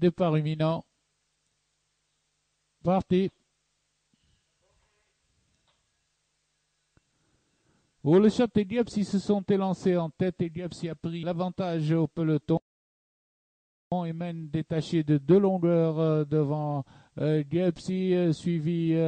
Départ imminent. Parti. Roulechat et Diepsi se sont élancés en tête et Diepsi a pris l'avantage au peloton et mène détaché de 2 longueurs devant Diepsi, suivi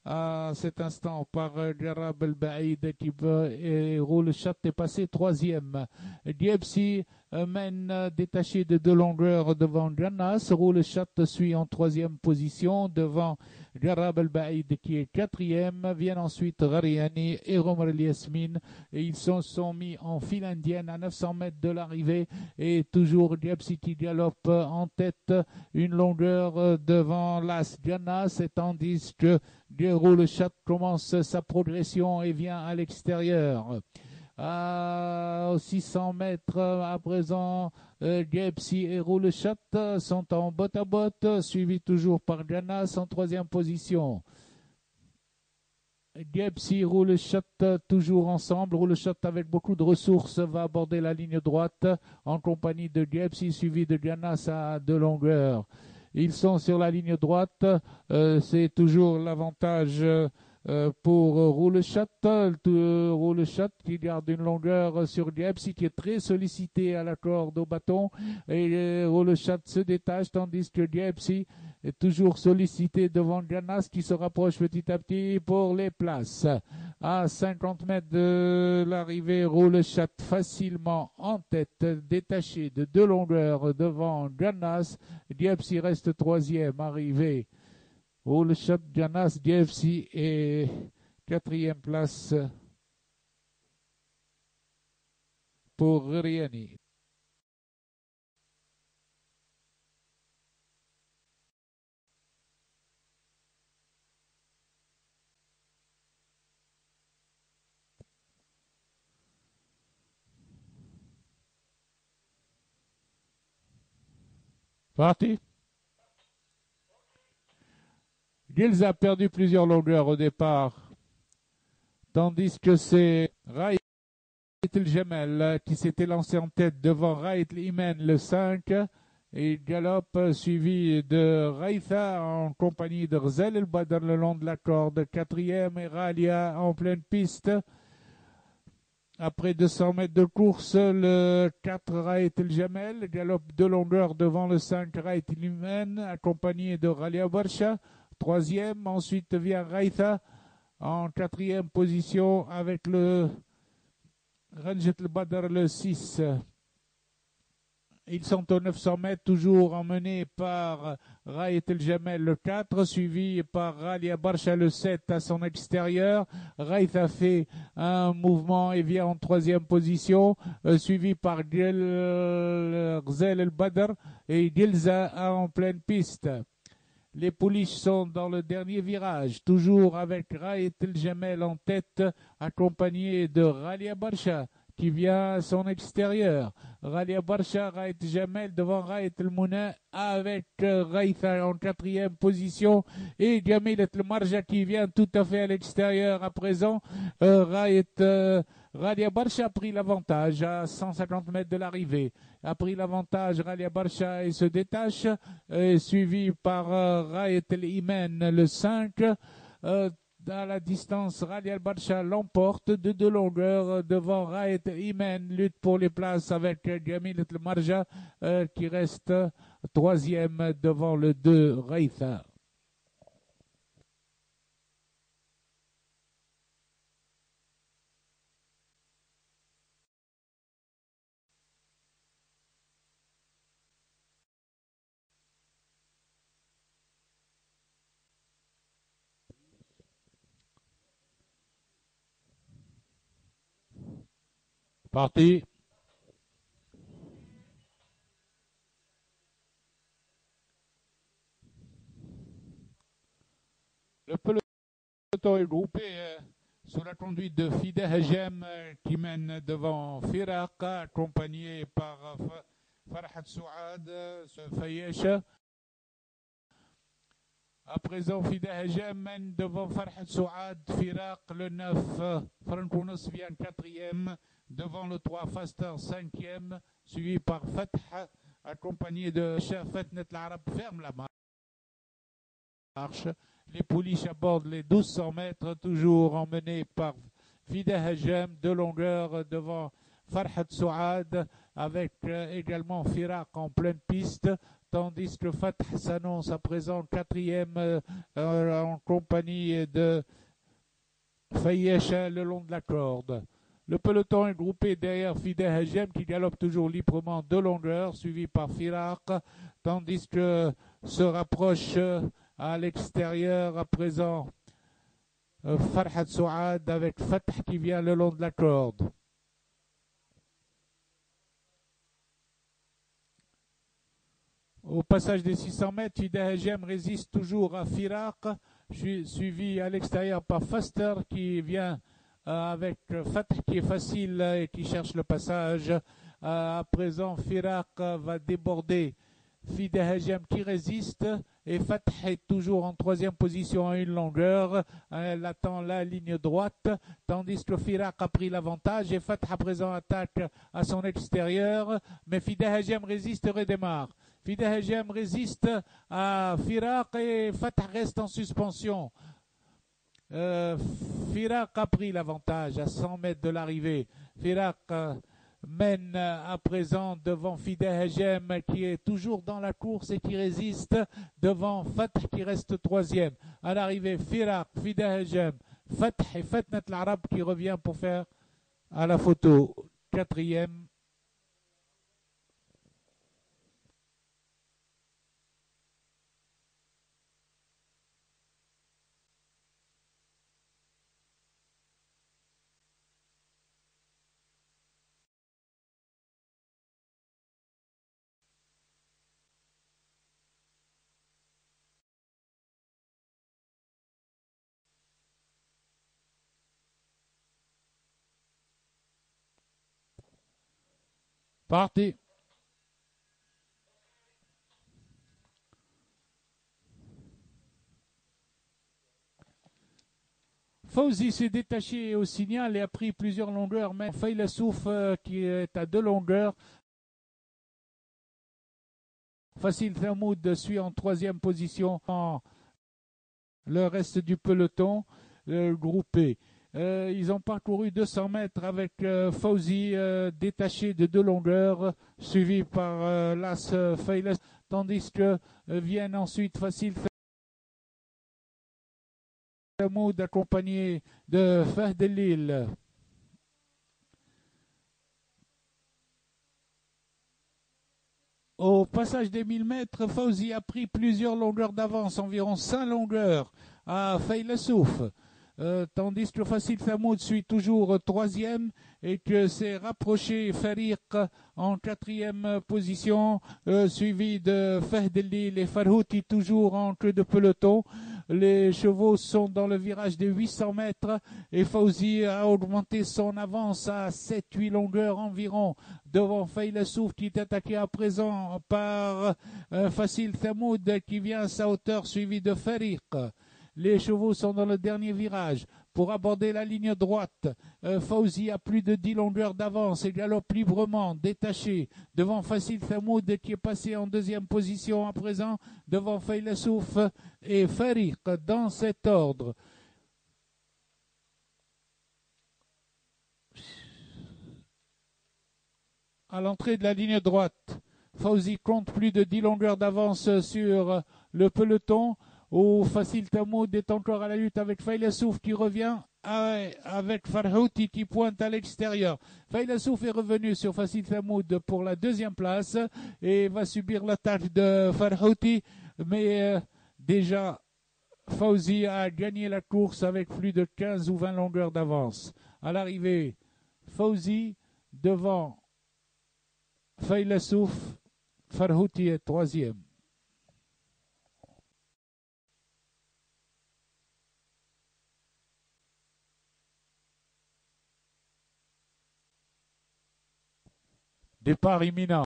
à cet instant par Jarab El-Baïd et Roulechat est passé 3e. Diepsi mène détaché de 2 longueurs devant Janas. Roulechat suit en 3e position devant Jarab El-Baïd qui est 4e. Viennent ensuite Rariani et Romer El-Yasmin et ils se sont mis en file indienne à 900 mètres de l'arrivée et toujours Diepsi qui galope en tête une longueur devant Las Janas et tandis que Roulechat commence sa progression et vient à l'extérieur. À 600 mètres à présent, Diepsi et Roulechat sont en botte à botte, suivis toujours par Janas en 3e position. Diepsi, Roulechat toujours ensemble. Roulechat avec beaucoup de ressources va aborder la ligne droite en compagnie de Diepsi suivi de Janas à 2 longueurs. Ils sont sur la ligne droite, c'est toujours l'avantage pour Roulechat. Roulechat qui garde une longueur sur Diepsi qui est très sollicité à la corde au bâton et Roulechat se détache tandis que Diepsi est toujours sollicité devant Janas qui se rapproche petit à petit pour les places. À 50 mètres de l'arrivée, Roulechat facilement en tête, détaché de 2 longueurs devant Janas. Diepsi reste 3e arrivé. Roulechat, Janas, Diepsi et 4e place pour Riani. Parti. Gilles a perdu plusieurs longueurs au départ, tandis que c'est Raït El-Jamel qui s'était lancé en tête devant Raït El-Imen le 5 et galope suivi de Raïtha en compagnie de Rzel El-Badr le long de la corde. 4e et Ralia en pleine piste. Après 200 mètres de course, le 4 Raït El-Jamel galope 2 longueurs devant le 5 Raït El-Imen accompagné de Ralia Barsha. 3e, ensuite vient Raïtha en 4e position avec le Ranjet El-Badr le 6. Ils sont aux 900 mètres, toujours emmenés par Raït El-Jamel le 4, suivi par Ralia Barsha le 7 à son extérieur. Raïtha fait un mouvement et vient en 3e position, suivi par Rzel El-Badr et Gilza en pleine piste. Les pouliches sont dans le dernier virage, toujours avec Raït El-Jamel en tête, accompagné de Ralia Barsha qui vient à son extérieur. Ralia Barsha, Raït El-Jamel devant Raït El-Mouna avec Raïtha en 4e position et Jamilat El-Marja qui vient tout à fait à l'extérieur à présent. Ralia Barsha a pris l'avantage à 150 mètres de l'arrivée. A pris l'avantage Ralia Barsha et se détache, suivi par Raït El-Imen le 5. Dans la distance, Ralia Barsha l'emporte de 2 longueurs devant Raït El-Imen, lutte pour les places avec Jamilat El-Marja qui reste 3e devant le 2 Raïtha. Parti. Le peloton est groupé sous la conduite de Fida Hajem qui mène devant Firaq, accompagné par Farhat Souad, Fayesha. À présent, Fida Hajem mène devant Farhat Souad, Firaq, le 9, Frankounos vient 4e, devant le 3 Faster 5e, suivi par Fatha accompagné de Fatnet l'Arab, ferme la marche. Les pouliches abordent les 1200 mètres, toujours emmenés par Fida Hajem, de longueur devant Farhat Souad, avec également Firak en pleine piste, tandis que Fatah s'annonce à présent quatrième en compagnie de Fayecha le long de la corde. Le peloton est groupé derrière Fida Hajem qui galope toujours librement de longueur, suivi par Firak, tandis que se rapproche à l'extérieur à présent Farhat Souad avec Fatah qui vient le long de la corde. Au passage des 600 mètres, Fida Hajem résiste toujours à Firak, suivi à l'extérieur par Faster qui vient avec Fatah qui est facile et qui cherche le passage. À présent, Firak va déborder Fida Hajem qui résiste et Fatah est toujours en troisième position à une longueur. Elle attend la ligne droite, tandis que Firak a pris l'avantage et Fatah à présent attaque à son extérieur, mais Fida Hajem résiste et redémarre. Fida Hajem résiste à Firak et Fatah reste en suspension. Firak a pris l'avantage à 100 mètres de l'arrivée. Firak mène à présent devant Fida Hajem qui est toujours dans la course et qui résiste devant Fatah qui reste troisième. À l'arrivée, Firak, Fida Hajem, Fatah et Fatnet l'Arab qui revient pour faire à la photo quatrième. Parti. Fawzi s'est détaché au signal et a pris plusieurs longueurs, mais Faylassouf qui est à 2 longueurs. Facile Thamoud suit en troisième position le reste du peloton groupé. Ils ont parcouru 200 mètres avec Fawzi détaché de 2 longueurs, suivi par l'As Faylas, tandis que viennent ensuite Facile Thamoud accompagné de Fahdelil. Au passage des 1000 mètres, Fawzi a pris plusieurs longueurs d'avance, environ 5 longueurs à Faylassouf. Tandis que Facile Thamoud suit toujours troisième et que s'est rapproché Farik en quatrième position, suivi de Fahdelil et Farhouti toujours en queue de peloton. Les chevaux sont dans le virage des 800 mètres et Fawzi a augmenté son avance à 7-8 longueurs environ devant Faylassouf qui est attaqué à présent par Facile Thamoud qui vient à sa hauteur suivi de Farik. Les chevaux sont dans le dernier virage pour aborder la ligne droite. Fawzi a plus de 10 longueurs d'avance et galope librement, détaché, devant Facile Thamoud qui est passé en deuxième position à présent, devant Faylassouf et Farik dans cet ordre. À l'entrée de la ligne droite, Fawzi compte plus de 10 longueurs d'avance sur le peloton. Où Facile Thamoud est encore à la lutte avec Faylassouf qui revient avec Farhouti qui pointe à l'extérieur. Faylassouf est revenu sur Facile Thamoud pour la deuxième place et va subir l'attaque de Farhouti. Mais déjà, Fawzi a gagné la course avec plus de 15 ou 20 longueurs d'avance. À l'arrivée, Fawzi devant Faylassouf, Farhouti est troisième. Départ imminent.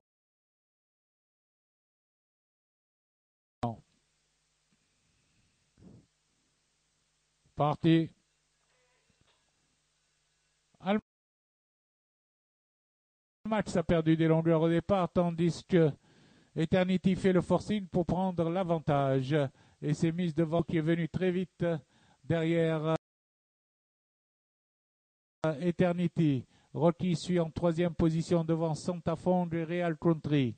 Parti. Max a perdu des longueurs au départ, tandis que Eternity fait le forcing pour prendre l'avantage et s'est mise devant qui est venu très vite derrière Eternity. Rocky suit en troisième position devant Santa Fong et Real Country.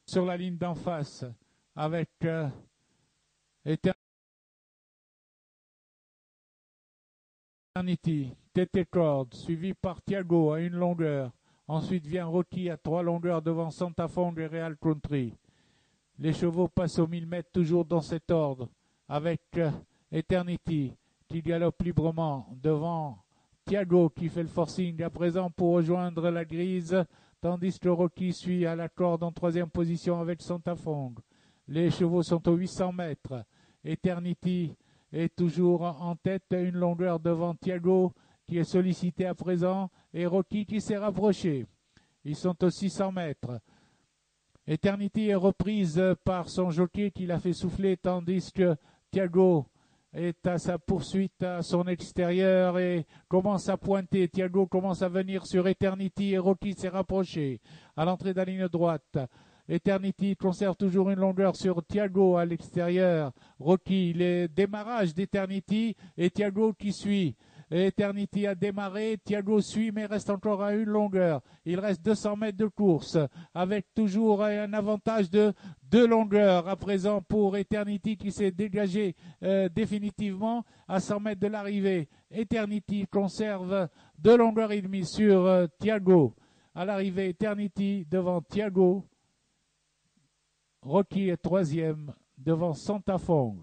Sur la ligne d'en face avec Eternity, Tete Cord, suivi par Thiago à une longueur. Ensuite vient Rocky à 3 longueurs devant Santa Fong et Real Country. Les chevaux passent aux 1000 mètres toujours dans cet ordre avec Eternity qui galope librement devant Thiago qui fait le forcing à présent pour rejoindre la grise, tandis que Rocky suit à la corde en troisième position avec Santa Fong. Les chevaux sont aux 800 mètres. Eternity est toujours en tête, une longueur devant Thiago qui est sollicité à présent et Rocky qui s'est rapproché. Ils sont aux 600 mètres. Eternity est reprise par son jockey qui l'a fait souffler tandis que Thiago est à sa poursuite à son extérieur et commence à pointer. Thiago commence à venir sur Eternity et Rocky s'est rapproché à l'entrée de la ligne droite. Eternity conserve toujours une longueur sur Thiago à l'extérieur. Rocky, les démarrages d'Eternity et Thiago qui suit. Eternity a démarré, Thiago suit mais reste encore à une longueur. Il reste 200 mètres de course avec toujours un avantage de 2 longueurs à présent pour Eternity qui s'est dégagé définitivement à 100 mètres de l'arrivée. Eternity conserve 2 longueurs et demie sur Thiago. À l'arrivée, Eternity devant Thiago. Rocky est troisième devant Santa Fong.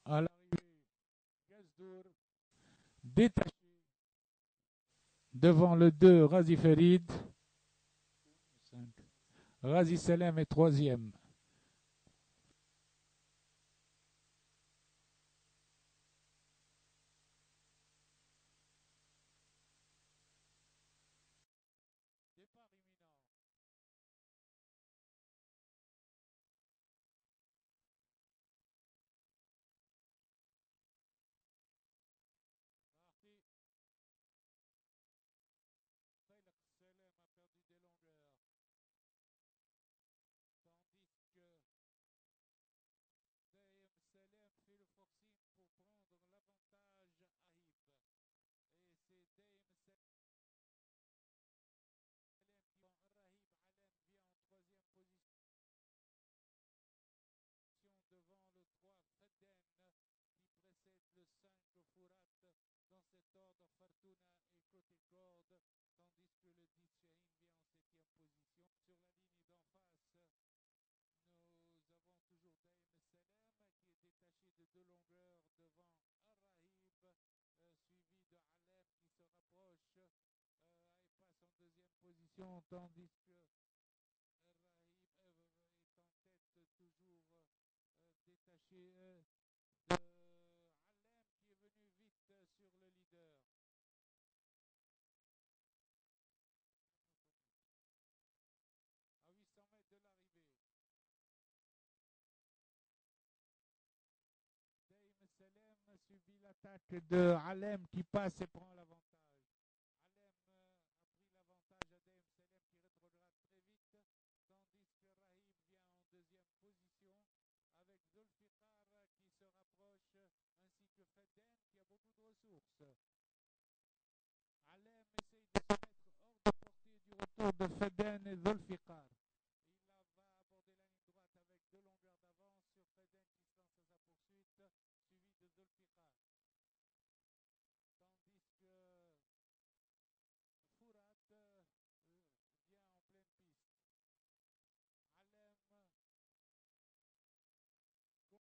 À l'arrivée, Gazdour détaché devant le 2 Razi Ferid. Razi Selem est troisième. devant le 3 Fedden qui précède le 5 Fourat dans cet ordre Fortuna et côté corde, tandis que le 10 Shahin vient en 7e position. Sur la ligne d'en face, nous avons toujours Daim Salem qui est détaché de 2 longueurs devant Arahib, suivi de Alem qui se rapproche et passe en 2e position, tandis que Rahib est en tête toujours détaché de Alem qui est venu vite sur le leader. À 800 mètres de l'arrivée. Daim Salem subit l'attaque de Alem qui passe et prend l'avantage. Alem a pris l'avantage à Daim Salem qui rétrograde très vite, tandis que Rahib vient en 2e position avec Zulfikar qui se rapproche, ainsi que Fedden qui a beaucoup de ressources. Alem essaye de se mettre hors de portée du retour de Fedden et Zulfikar. Il va aborder la ligne droite avec 2 longueurs d'avance sur Fedden qui se lance à sa poursuite, suivi de Zulfikar.